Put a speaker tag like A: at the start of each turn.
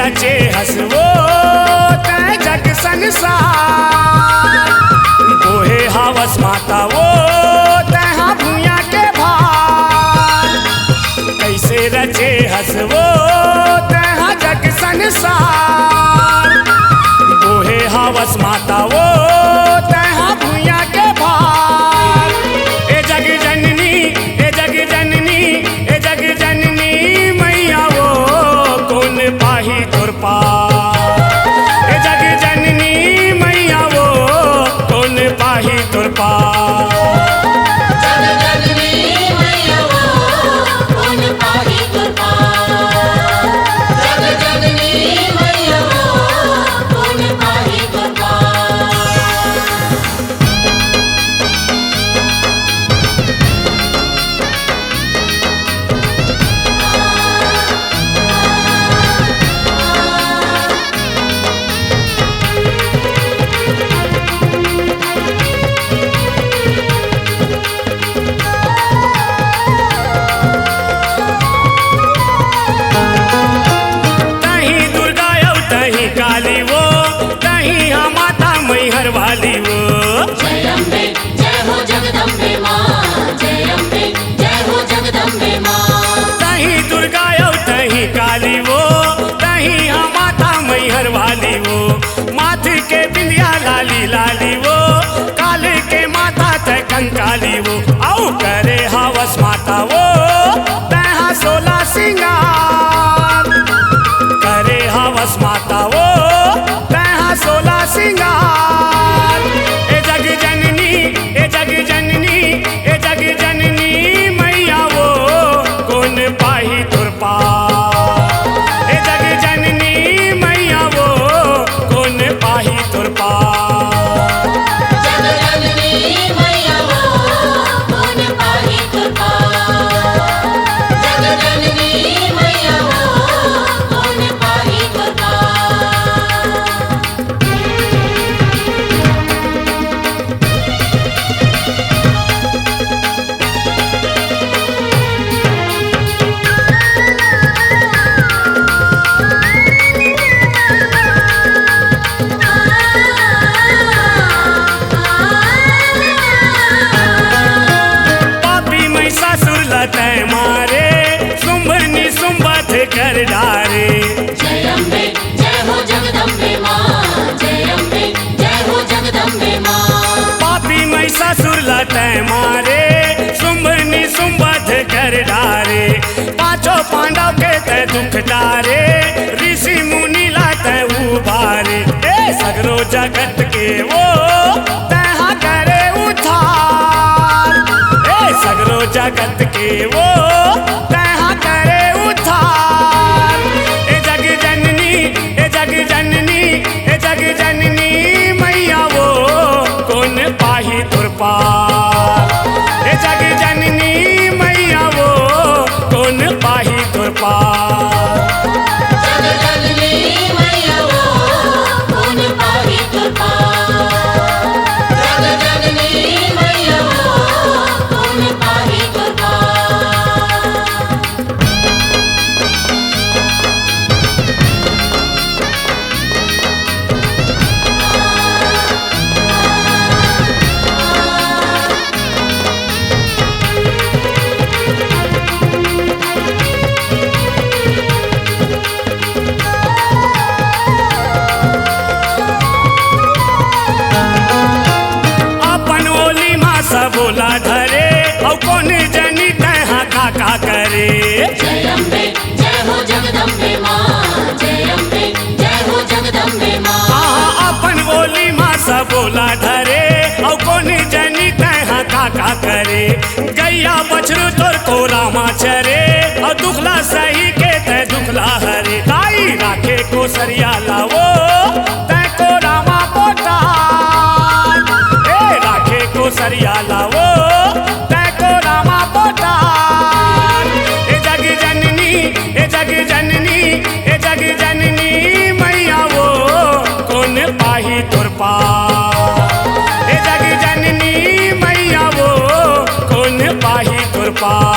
A: रचे हसवो तै जग संसार। बोहे हवस माता वो तहाँ भूया के भार। कैसे रचे हसवो तहाँ जग संसार। बोहे हवस माता वो तहाँ भूया के भार। ए जग जननी, ए जग जननी, ए जग जननी मैया वो कौन पाही तुर पार। ए जग जननी मैया वो कौन पाही तुर पार। काली वो कहीं हम माता मैहर वाली वो।
B: जय अम्बे जय हो जगदम्बे माँ, जय अम्बे जय हो जगदम्बे माँ।
A: कहीं दुर्गा यो कहीं काली वो कहीं हम माता मैहर वाली वो। माथे के बिंदिया लाली लाली वो काले के माता तय कंकाली वो। आओ करे हवस माता वो तहाँ 16 सिंगार। करे हवस माता वो तहाँ 16 सिंगार। ए जग जननी, ए जग जननी, ए जग जननी मैया वो कौन पाही तुर पार। ए जग जननी मैया वो कौन पाही तुर पार।
B: जग जननी मैया वो कौन पाही तुर पार। जग जननी मैया वो कौन पाही तुर पार।
A: पापी महिषासुर लतै मारे सुंभनी सुंबत कर डारे।
B: जय अम्बे जय हो जगदम्बे माँ, जय अम्बे जय हो जगदम्बे माँ।
A: पापी महिषासुर लतै मारे सुंभनी सुंबत कर डारे। पांचों पांडव के तय दुख डारे ऋषि मुनि लातै उबारे। ए सगरो जगत के वो तहाँ करे उद्धार। ए सगरो जगत के वो तहाँ करे उद्धार। ए जग जननी, ए जग जननी, ए जग जननी मैया वो कौन पाही तुर पार। ए जग जननी मैया वो कौन पाही तुर पार।
B: जग जननी मैया वो कौन पाही तुर पार। जग जननी मैया वो कौन पाही तुर पार।
A: अपन ओली माँ सबोला धरे और कौन जनी तहाँ काका करे।
B: जय अम्बे जय हो जगदम्बे माँ, जय अम्बे जय हो जगदम्बे माँ।
A: हाँ अपन ओली माँ सबोला धरे और कौन जनी तहाँ काका करे। गैया बछरू तोर को रामा चरे और दुखला सही के तय दुखला हरे। ताई राखे को सरिया लावो तय को रामा पोटार। ए राखे को सरिया लावो तय को रामा पोटार। ए जग जननी, ए जग जननी, ए जग जननी मैया वो कौन पाही तुर पार। ए जग जननी मैया वो कौन पाही तुर पार।